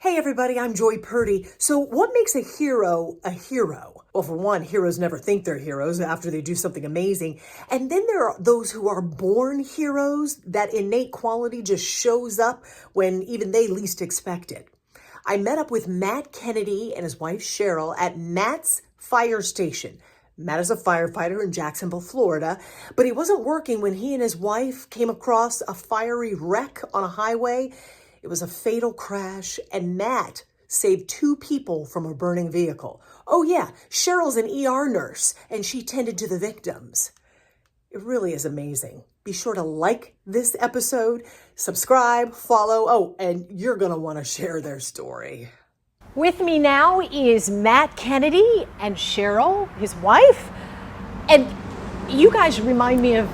Hey everybody, I'm Joy Purdy. So what makes a hero a hero? Well, for one, heroes never think they're heroes after they do something amazing. And then there are those who are born heroes. That innate quality just shows up when even they least expect it. I met up with Matt Kennedy and his wife CHERYL at Matt's fire station. Matt is a firefighter in Jacksonville, Florida, but he wasn't working when he and his wife came across a fiery wreck on a highway. It was a fatal crash, and Matt saved 2 people from a burning vehicle. Oh yeah, CHERYL's an ER nurse, and she tended to the victims. It really is amazing. Be sure to like this episode, subscribe, follow. Oh, and you're going to want to share their story. With me now is Matt Kennedy and CHERYL, his wife. And you guys remind me of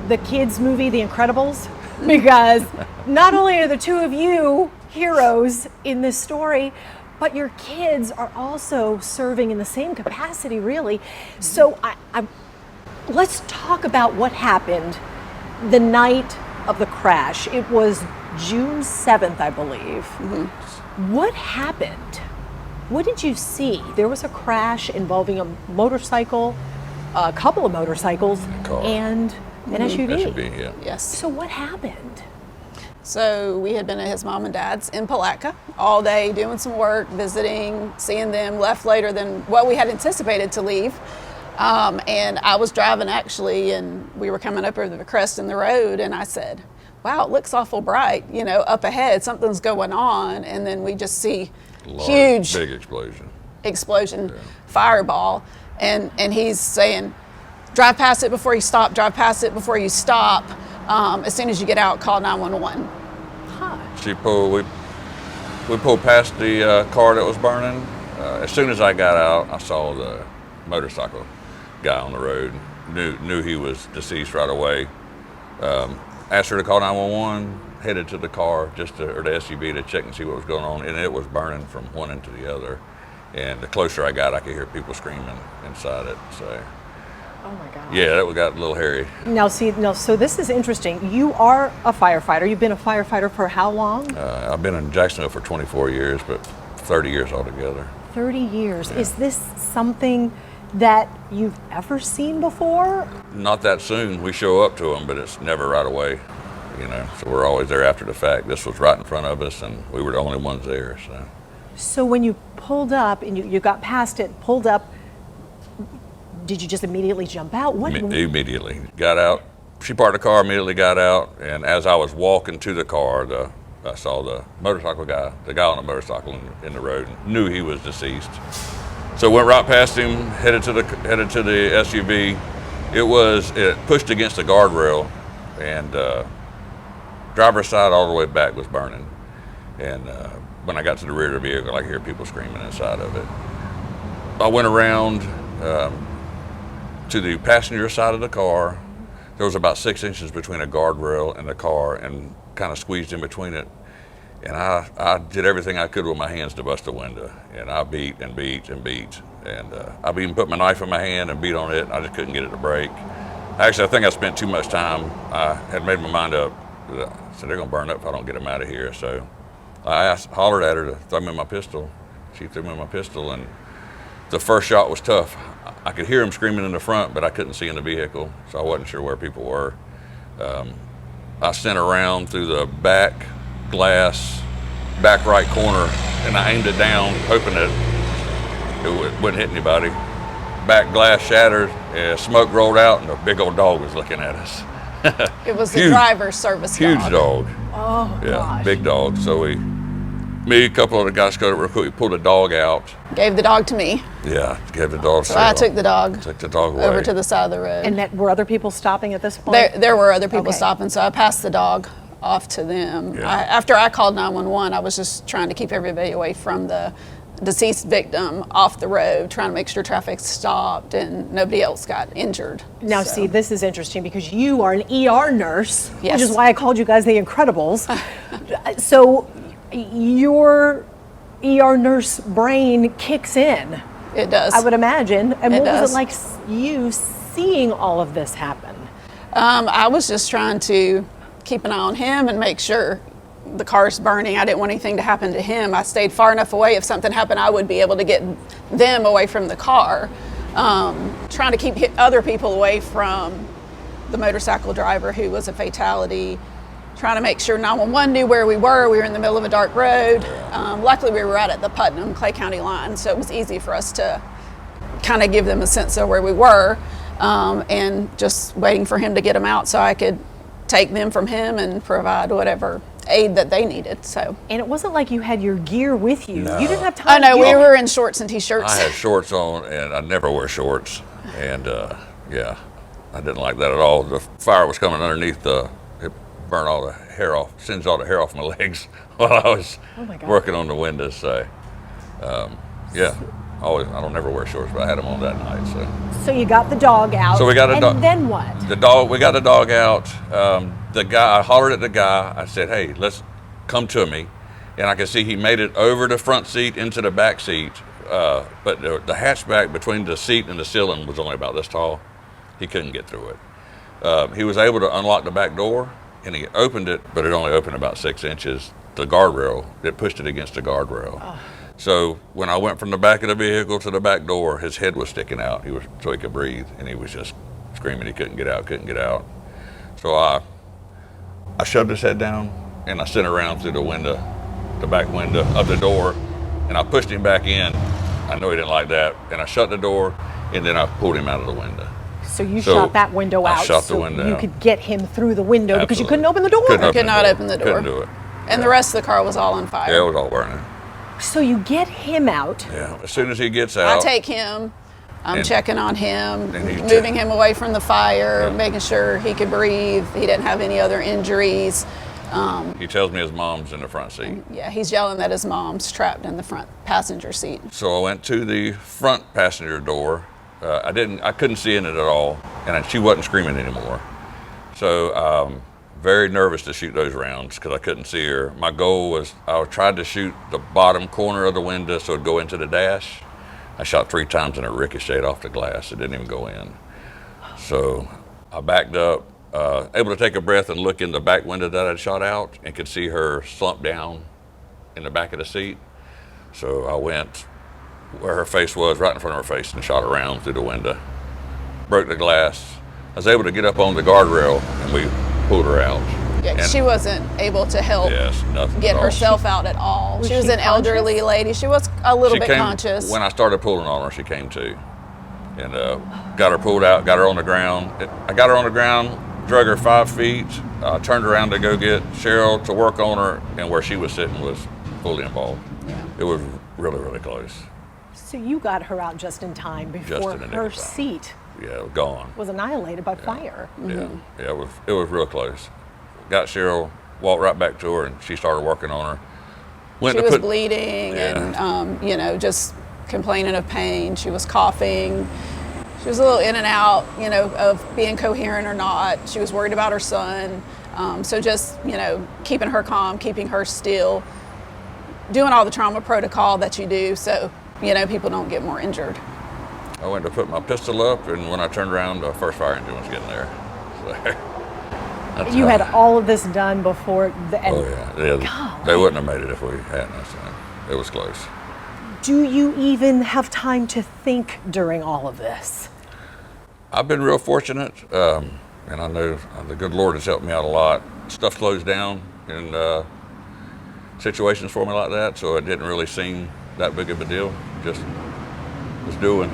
the kids' movie, The Incredibles, because not only are the 2 of you heroes in this story, but your kids are also serving in the same capacity, really. So let's talk about what happened the night of the crash. It was June 7th, I believe. Mm-hmm. What happened? What did you see? There was a crash involving a motorcycle, a couple of motorcycles, and an SUV. SUV, yeah. Yes. So what happened? So we had been at his mom and dad's in Palatka all day doing some work, visiting, seeing them, left later than what we had anticipated to leave. And I was driving actually, and we were coming up over the crest in the road, and I said, wow, it looks awful bright, up ahead, something's going on. And then we just see huge, big explosion, yeah. Fireball. And he's saying, drive past it before you stop, drive past it before you stop. As soon as you get out, call 911. We pulled past the car that was burning. As soon as I got out, I saw the motorcycle guy on the road. Knew he was deceased right away. Asked her to call 911, headed to the car, or the SUV to check and see what was going on, and it was burning from one end to the other. And the closer I got, I could hear people screaming inside it. So, oh my God. Yeah, that got a little hairy. So this is interesting. You are a firefighter. You've been a firefighter for how long? I've been in Jacksonville for 24 years, but 30 years altogether. 30 years. Yeah. Is this something that you've ever seen before? Not that soon. We show up to them, but it's never right away. So we're always there after the fact. This was right in front of us, and we were the only ones there. So when you pulled up and you got past it, pulled up, did you just immediately jump out? Immediately. Got out. She parked the car, immediately got out, and as I was walking to the car, I saw the motorcycle guy, the guy on the motorcycle in the road, knew he was deceased. So went right past him, headed to the SUV. It pushed against the guardrail, and driver's side all the way back was burning. And when I got to the rear of the vehicle, I could hear people screaming inside of it. I went around to the passenger side of the car. There was about 6 inches between a guardrail and the car, and kind of squeezed in between it. And I did everything I could with my hands to bust the window. And I beat and beat and beat. And I've even put my knife in my hand and beat on it. I just couldn't get it to break. Actually, I think I spent too much time. I had made my mind up. So they're gonna burn up if I don't get them out of here. So I hollered at her to throw me my pistol. She threw me my pistol, and the first shot was tough. I could hear them screaming in the front, but I couldn't see in the vehicle, so I wasn't sure where people were. I sent around through the back glass, back right corner, and I aimed it down, hoping that it wouldn't hit anybody. Back glass shattered, smoke rolled out, and a big old dog was looking at us. It was the driver's service dog. Huge dog. Oh, yeah, gosh. Big dog. So me, a couple of the guys got it real quick. We pulled the dog out. Gave the dog to me. Yeah, gave the dog. So I took the dog. Took the dog away. Over to the side of the road. And were other people stopping at this point? There were other people Okay. stopping, so I passed the dog off to them. Yeah. After I called 911, I was just trying to keep everybody away from the deceased victim off the road, trying to make sure traffic stopped and nobody else got injured. Now, So- see, this is interesting because you are an ER nurse, Yes. which is why I called you guys the Incredibles. So your ER nurse brain kicks in, It does. I would imagine. And It what was does. it like you seeing all of this happen? I was just trying to keep an eye on him and make sure, the car's burning. I didn't want anything to happen to him. I stayed far enough away. If something happened, I would be able to get them away from the car. Trying to keep other people away from the motorcycle driver who was a fatality. Trying to make sure 911 knew where we were. We were in the middle of a dark road. Luckily, we were right at the Putnam-Clay County line, so it was easy for us to kind of give them a sense of where we were, and just waiting for him to get them out so I could take them from him and provide whatever aid that they needed. So. And it wasn't like you had your gear with you. No. You didn't have time. Oh no, we were in shorts and t-shirts. I had shorts on, and I never wear shorts. And yeah, I didn't like that at all. The fire was coming underneath it burned all the hair off, singed all the hair off my legs while I was working on the windows. So yeah, I don't never wear shorts, but I had them on that night. So you got the dog out. So we got a dog. And then what? We got the dog out. I hollered at the guy. I said, "Hey, let's come to me." And I could see he made it over the front seat into the back seat. But the hatchback between the seat and the ceiling was only about this tall. He couldn't get through it. He was able to unlock the back door, and he opened it, but it only opened about 6 inches. The guardrail, it pushed it against the guardrail. Oh. So when I went from the back of the vehicle to the back door, his head was sticking out. So he could breathe, and he was just screaming. He couldn't get out. So I shoved his head down, and I sent around through the window, the back window of the door, and I pushed him back in. I know he didn't like that, and I shut the door, and then I pulled him out of the window. So you shot that window out. I shot the window you out. could get him through the window. Absolutely. Because you couldn't open the door. I could not open the door. Couldn't do it. And the rest of the car was all on fire. Yeah, it was all burning. So you get him out. Yeah, as soon as he gets out. I take him. I'm checking on him, and moving him away from the fire, making sure he could breathe. He didn't have any other injuries. He tells me his mom's in the front seat. Yeah, he's yelling that his mom's trapped in the front passenger seat. So I went to the front passenger door. I couldn't see in it at all, and she wasn't screaming anymore. So very nervous to shoot those rounds because I couldn't see her. My goal was I tried to shoot the bottom corner of the window so it'd go into the dash. I shot 3 times and it ricocheted off the glass. It didn't even go in. So I backed up, able to take a breath and look in the back window that I'd shot out and could see her slumped down in the back of the seat. So I went where her face was, right in front of her face, and shot around through the window. Broke the glass. I was able to get up on the guardrail and we pulled her out. Yeah, and she wasn't able to help get herself out at all. She was an elderly lady. She was a little bit conscious. When I started pulling on her, she came to. And got her pulled out, got her on the ground. I got her on the ground, drug her 5 feet, turned around to go get CHERYL to work on her, and where she was sitting was fully involved. Yeah. It was really, really close. So you got her out just in time before her seat gone. Was annihilated by fire. Mm-hmm. Yeah, it was real close. Got CHERYL, walked right back to her, and she started working on her. She was bleeding and, just complaining of pain. She was coughing. She was a little in and out, of being coherent or not. She was worried about her son. So just, keeping her calm, keeping her still, doing all the trauma protocol that you do so, people don't get more injured. I went to put my pistol up, and when I turned around, the first fire engine was getting there. So, you had all of this done before. They wouldn't have made it if we hadn't. It was close. Do you even have time to think during all of this? I've been real fortunate, and I know the good Lord has helped me out a lot. Stuff slows down in situations for me like that, so it didn't really seem that big of a deal. Just was doing.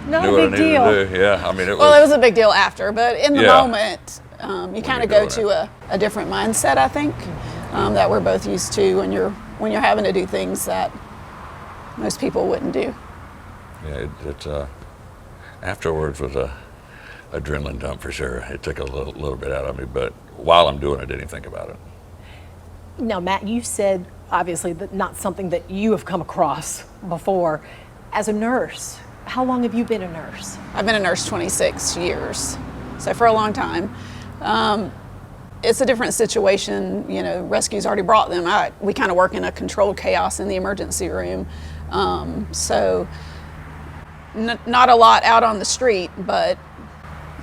Not a big deal. Yeah, I mean it was. Well, it was a big deal after, but in the moment, you kind of go to a different mindset, I think, that we're both used to when you're having to do things that most people wouldn't do. Yeah, it afterwards was a adrenaline dump for sure. It took a little bit out of me, but while I'm doing it, I didn't even think about it. Now, Matt, you said obviously that not something that you have come across before. As a nurse, how long have you been a nurse? I've been a nurse 26 years, so for a long time. It's a different situation. Rescue's already brought them. We kind of work in a controlled chaos in the emergency room. So not a lot out on the street, but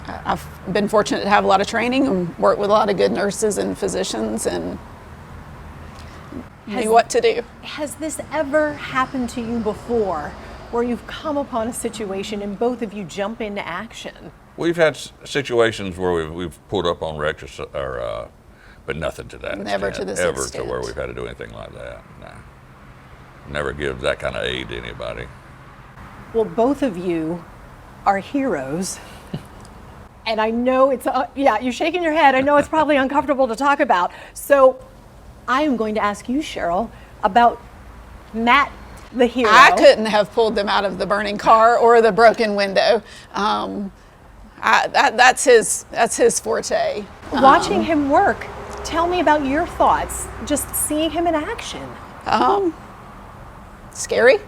I've been fortunate to have a lot of training and work with a lot of good nurses and physicians, and knew what to do. Has this ever happened to you before, where you've come upon a situation and both of you jump into action? We've had situations where we've pulled up on wrecks, but nothing to that Never extent. to this Ever extent. to where we've had to do anything like that. No. Never give that kind of aid to anybody. Well, both of you are heroes. And I know it's, yeah, you're shaking your head. I know it's probably uncomfortable to talk about. So I am going to ask you, CHERYL, about Matt, the hero. I couldn't have pulled them out of the burning car or the broken window. That's his forte. Watching him work, tell me about your thoughts, just seeing him in action. Scary.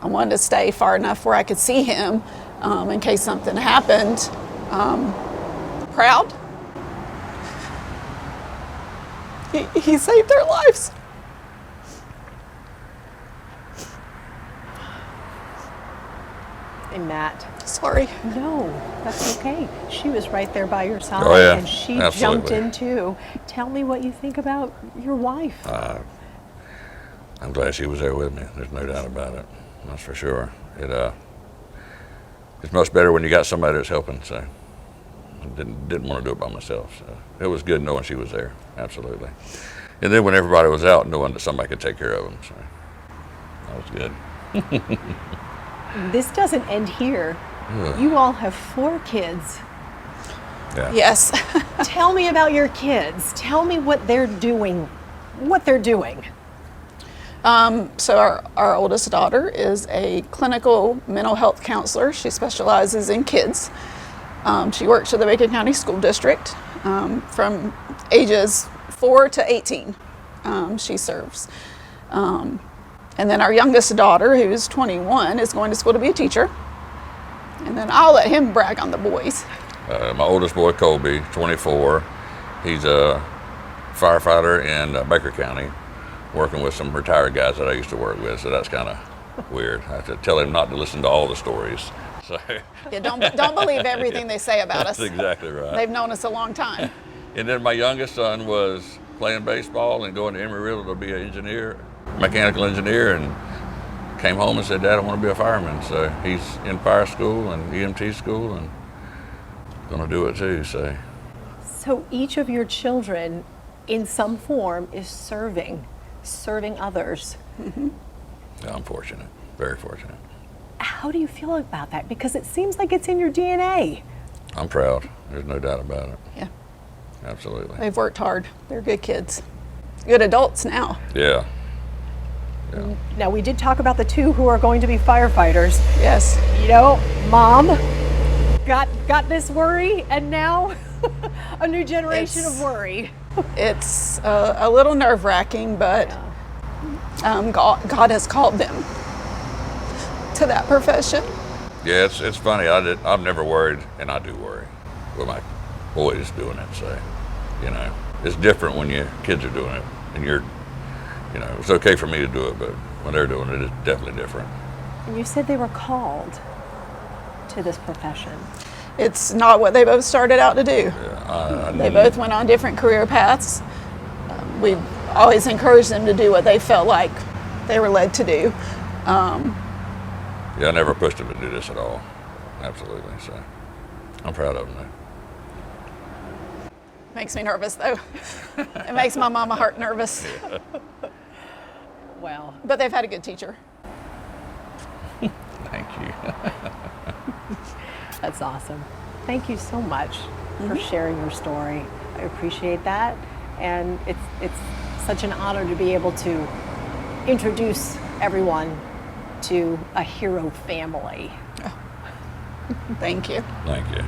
I wanted to stay far enough where I could see him in case something happened. Proud. He saved their lives. Hey, Matt. Sorry. No, that's okay. She was right there by your side, Oh, yeah, and she absolutely. jumped in too. Tell me what you think about your wife. I'm glad she was there with me. There's no doubt about it. That's for sure. It's much better when you got somebody that's helping. So I didn't want to do it by myself. So it was good knowing she was there. Absolutely. And then when everybody was out, knowing that somebody could take care of them. So that was good. This doesn't end here. You all have 4 kids. Yeah. Yes. Tell me about your kids. Tell me what they're doing. So our oldest daughter is a clinical mental health counselor. She specializes in kids. She works for the Macon County School District from ages 4 to 18. She serves. And then our youngest daughter, who's 21, is going to school to be a teacher. And then I'll let him brag on the boys. My oldest boy, Colby, 24. He's a firefighter in Baker County, working with some retired guys that I used to work with, so that's kind of weird. I have to tell him not to listen to all the stories. So Yeah, don't believe everything they say about us. that's exactly right. They've known us a long time. And then my youngest son was playing baseball and going to Emeryville to be an engineer, mechanical engineer, and came home and said, "Dad, I want to be a fireman." So he's in fire school and EMT school and going to do it too. So each of your children, in some form, is serving others. Yeah, I'm fortunate, very fortunate. How do you feel about that? Because it seems like it's in your DNA. I'm proud. There's no doubt about it. Yeah, Absolutely. they've worked hard. They're good kids, good adults now. Yeah. Now, we did talk about the 2 who are going to be firefighters. Yes. You know, Mom got this worry, and now a new generation of worry. It's a little nerve-wracking, but God has called them to that profession. Yeah, it's funny. I've never worried, and I do worry with my boys doing it. So, it's different when your kids are doing it, and it's okay for me to do it, but when they're doing it, it's definitely different. And you said they were called to this profession. It's not what they both started out to do. Yeah, They both went on different career paths. We've always encouraged them to do what they felt like they were led to do. I never pushed them to do this at all. Absolutely. So, I'm proud of them, though. Makes me nervous, though. It makes my mama heart nervous. Well, But they've had a good teacher. Thank you. that's awesome. Thank you so much for sharing your story. I appreciate that. And it's such an honor to be able to introduce everyone to a hero family. Thank you. Thank you.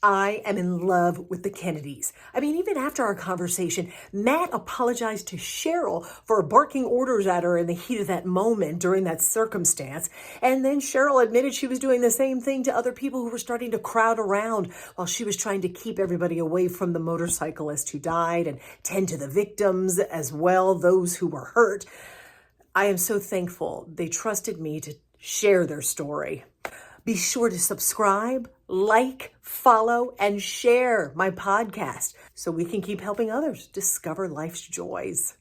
I am in love with the Kennedys. I mean, even after our conversation, Matt apologized to CHERYL for barking orders at her in the heat of that moment during that circumstance. And then CHERYL admitted she was doing the same thing to other people who were starting to crowd around while she was trying to keep everybody away from the motorcyclist who died and tend to the victims as well, those who were hurt. I am so thankful they trusted me to share their story. Be sure to subscribe, like, follow, and share my podcast so we can keep helping others discover life's joys.